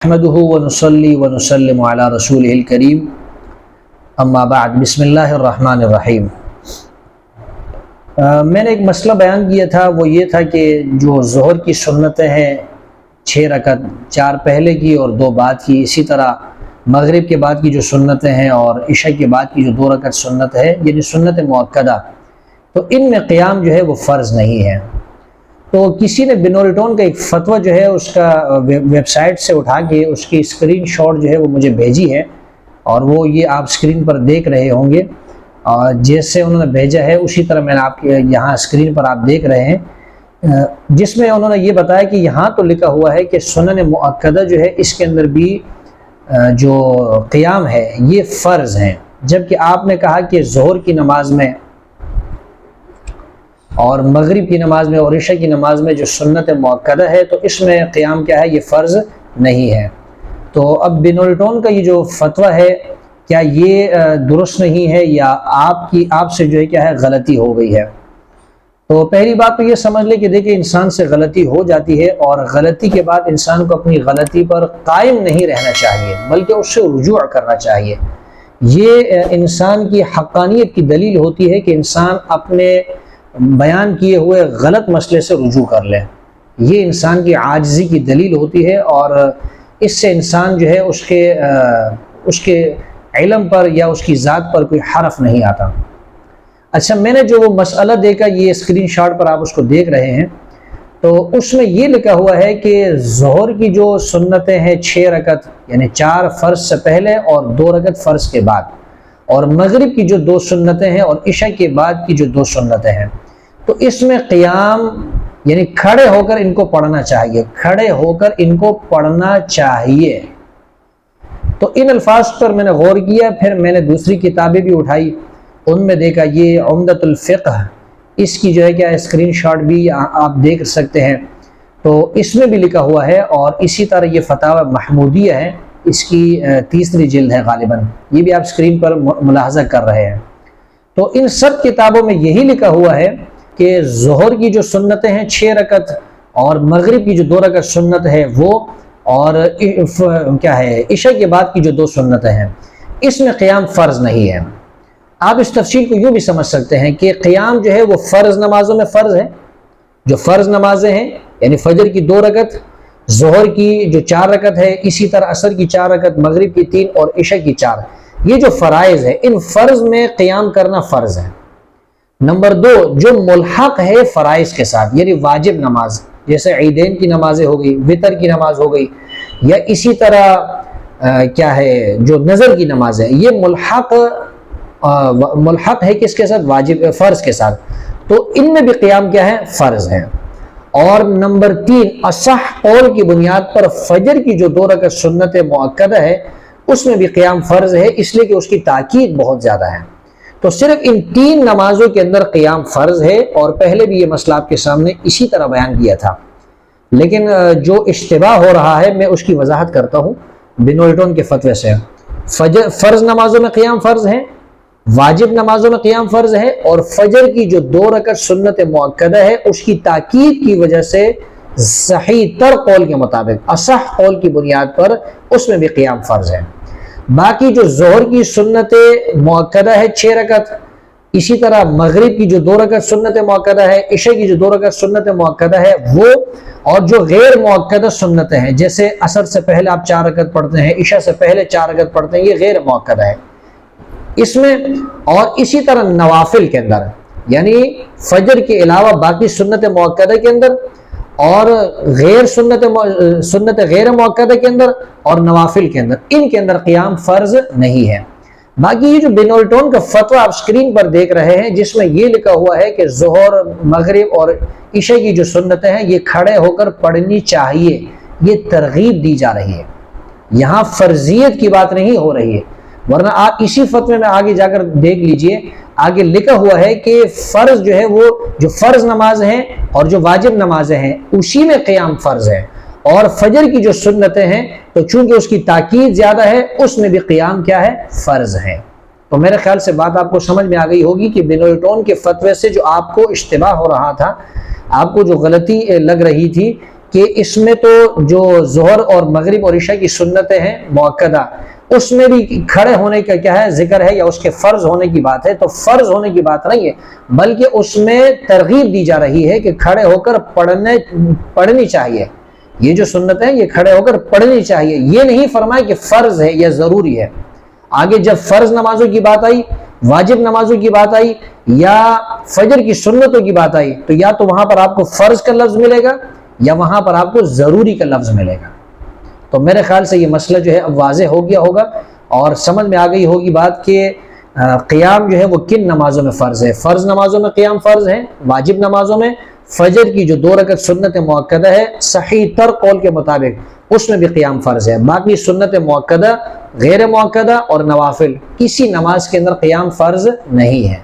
نحمده ونصلي ونسلم على رسوله الكريم اما بعد بسم اللہ الرحمن الرحیم۔ میں نے ایک مسئلہ بیان کیا تھا، وہ یہ تھا کہ جو ظہر کی سنتیں ہیں 6 رکعت، 4 پہلے کی اور 2 بعد کی، اسی طرح مغرب کے بعد کی جو سنتیں ہیں اور عشاء کے بعد کی جو 2 رکعت سنت ہے، یعنی سنت مؤکدہ، تو ان میں قیام جو ہے وہ فرض نہیں ہے۔ تو کسی نے بنورٹون کا ایک فتویٰ جو ہے اس کا ویب سائٹ سے اٹھا کے اس کی اسکرین شاٹ جو ہے وہ مجھے بھیجی ہے، اور وہ یہ آپ اسکرین پر دیکھ رہے ہوں گے، اور جیسے انہوں نے بھیجا ہے اسی طرح میں نے آپ کے یہاں اسکرین پر آپ دیکھ رہے ہیں، جس میں انہوں نے یہ بتایا کہ یہاں تو لکھا ہوا ہے کہ سنن مؤکدہ جو ہے اس کے اندر بھی جو قیام ہے یہ فرض ہیں، جبکہ آپ نے کہا کہ ظہر کی نماز میں اور مغرب کی نماز میں اور عشاء کی نماز میں جو سنت مؤکدہ ہے تو اس میں قیام کیا ہے، یہ فرض نہیں ہے۔ تو اب بنورٹون کا یہ جو فتویٰ ہے کیا یہ درست نہیں ہے یا آپ سے جو ہے کیا ہے غلطی ہو گئی ہے؟ تو پہلی بات تو یہ سمجھ لے کہ دیکھیں انسان سے غلطی ہو جاتی ہے، اور غلطی کے بعد انسان کو اپنی غلطی پر قائم نہیں رہنا چاہیے بلکہ اس سے رجوع کرنا چاہیے۔ یہ انسان کی حقانیت کی دلیل ہوتی ہے کہ انسان اپنے بیان کیے ہوئے غلط مسئلے سے رجوع کر لے، یہ انسان کی عاجزی کی دلیل ہوتی ہے، اور اس سے انسان جو ہے اس کے علم پر یا اس کی ذات پر کوئی حرف نہیں آتا۔ اچھا، میں نے جو وہ مسئلہ دیکھا، یہ اسکرین شاٹ پر آپ اس کو دیکھ رہے ہیں، تو اس میں یہ لکھا ہوا ہے کہ ظہر کی جو سنتیں ہیں 6 رکعت، یعنی 4 فرض سے پہلے اور 2 رکعت فرض کے بعد، اور مغرب کی جو 2 سنتیں ہیں اور عشاء کے بعد کی جو 2 سنتیں ہیں، تو اس میں قیام یعنی کھڑے ہو کر ان کو پڑھنا چاہیے، کھڑے ہو کر ان کو پڑھنا چاہیے۔ تو ان الفاظ پر میں نے غور کیا، پھر میں نے دوسری کتابیں بھی اٹھائی، ان میں دیکھا یہ عمدۃ الفقہ، اس کی جو ہے کیا اسکرین شاٹ بھی آپ دیکھ سکتے ہیں، تو اس میں بھی لکھا ہوا ہے، اور اسی طرح یہ فتاوی محمودیہ ہے، اس کی 3ری جلد ہے غالباً، یہ بھی آپ اسکرین پر ملاحظہ کر رہے ہیں۔ تو ان سب کتابوں میں یہی لکھا ہوا ہے کہ ظہر کی جو سنتیں ہیں 6 رکعت اور مغرب کی جو 2 رکعت سنت ہے وہ، اور کیا ہے عشاء کے بعد کی جو 2 سنتیں ہیں، اس میں قیام فرض نہیں ہے۔ آپ اس تفصیل کو یوں بھی سمجھ سکتے ہیں کہ قیام جو ہے وہ فرض نمازوں میں فرض ہے، جو فرض نمازیں ہیں یعنی فجر کی 2 رکعت، ظہر کی جو 4 رکعت ہے، اسی طرح عصر کی 4 رکعت، مغرب کی 3 اور عشاء کی 4، یہ جو فرائض ہے ان فرض میں قیام کرنا فرض ہے۔ نمبر 2، جو ملحق ہے فرائض کے ساتھ، یعنی واجب نماز، جیسے عیدین کی نمازیں ہو گئی، وطر کی نماز ہو گئی، یا اسی طرح کیا ہے جو نظر کی نماز ہے، یہ ملحق ہے کس کے ساتھ؟ واجب فرض کے ساتھ، تو ان میں بھی قیام کیا ہے؟ فرض ہے۔ اور نمبر 3، اصح قول کی بنیاد پر فجر کی جو 2 رکعت سنت مؤکدہ ہے اس میں بھی قیام فرض ہے، اس لیے کہ اس کی تاکید بہت زیادہ ہے۔ تو صرف ان 3 نمازوں کے اندر قیام فرض ہے، اور پہلے بھی یہ مسئلہ آپ کے سامنے اسی طرح بیان کیا تھا، لیکن جو اشتباہ ہو رہا ہے میں اس کی وضاحت کرتا ہوں بنورٹون کے فتوے سے۔ فرض نمازوں میں قیام فرض ہے، واجب نمازوں میں قیام فرض ہے، اور فجر کی جو 2 رکعت سنت مؤکدہ ہے اس کی تاکید کی وجہ سے صحیح تر قول کے مطابق، اصح قول کی بنیاد پر اس میں بھی قیام فرض ہے۔ باقی جو ظہر کی سنت مؤکدہ ہے 6 رکعت، اسی طرح مغرب کی جو 2 رکعت سنت مؤکدہ ہے، عشاء کی جو 2 رکعت سنت مؤکدہ ہے وہ، اور جو غیر مؤکدہ سنتیں ہیں جیسے عصر سے پہلے آپ 4 رکعت پڑھتے ہیں، عشاء سے پہلے 4 رکعت پڑھتے ہیں، یہ غیر مؤکدہ ہے اس میں۔ اور اسی طرح نوافل کے اندر، یعنی فجر کے علاوہ باقی سنت مؤکدہ کے اندر، اور سنت غیر مؤکدہ کے اندر، اور نوافل کے اندر، ان کے اندر قیام فرض نہیں ہے۔ باقی یہ جو بنورٹون کا فتویٰ آپ اسکرین پر دیکھ رہے ہیں جس میں یہ لکھا ہوا ہے کہ ظہر، مغرب اور عشاء کی جو سنتیں ہیں یہ کھڑے ہو کر پڑھنی چاہیے، یہ ترغیب دی جا رہی ہے، یہاں فرضیت کی بات نہیں ہو رہی ہے، ورنہ آپ اسی فتوے میں آگے جا کر دیکھ لیجئے، آگے لکھا ہوا ہے کہ فرض جو ہے وہ جو فرض نماز ہیں اور جو واجب نمازیں ہیں اسی میں قیام فرض ہے، اور فجر کی جو سنتیں ہیں تو چونکہ اس کی تاکید زیادہ ہے اس میں بھی قیام کیا ہے؟ فرض ہے۔ تو میرے خیال سے بات آپ کو سمجھ میں آ گئی ہوگی کہ بنورٹون کے فتوے سے جو آپ کو اشتباہ ہو رہا تھا، آپ کو جو غلطی لگ رہی تھی، کہ اس میں تو جو ظہر اور مغرب اور عشاء کی سنتیں ہیں مؤکدہ، اس میں بھی کھڑے ہونے کا کیا ہے ذکر ہے، یا اس کے فرض ہونے کی بات ہے، تو فرض ہونے کی بات نہیں ہے، بلکہ اس میں ترغیب دی جا رہی ہے کہ کھڑے ہو کر پڑھنی چاہیے، یہ جو سنتیں ہیں یہ کھڑے ہو کر پڑھنی چاہیے، یہ نہیں فرمایا کہ فرض ہے یا ضروری ہے۔ آگے جب فرض نمازوں کی بات آئی، واجب نمازوں کی بات آئی، یا فجر کی سنتوں کی بات آئی، تو یا تو وہاں پر آپ کو فرض کا لفظ ملے گا یا وہاں پر آپ کو ضروری کا لفظ ملے گا۔ تو میرے خیال سے یہ مسئلہ جو ہے اب واضح ہو گیا ہوگا اور سمجھ میں آ گئی ہوگی بات کہ قیام جو ہے وہ کن نمازوں میں فرض ہے۔ فرض نمازوں میں قیام فرض ہے، واجب نمازوں میں فجر کی جو 2 رکعت سنت مؤکدہ ہے صحیح تر قول کے مطابق اس میں بھی قیام فرض ہے، باقی سنت مؤکدہ، غیر مؤکدہ اور نوافل کسی نماز کے اندر قیام فرض نہیں ہے۔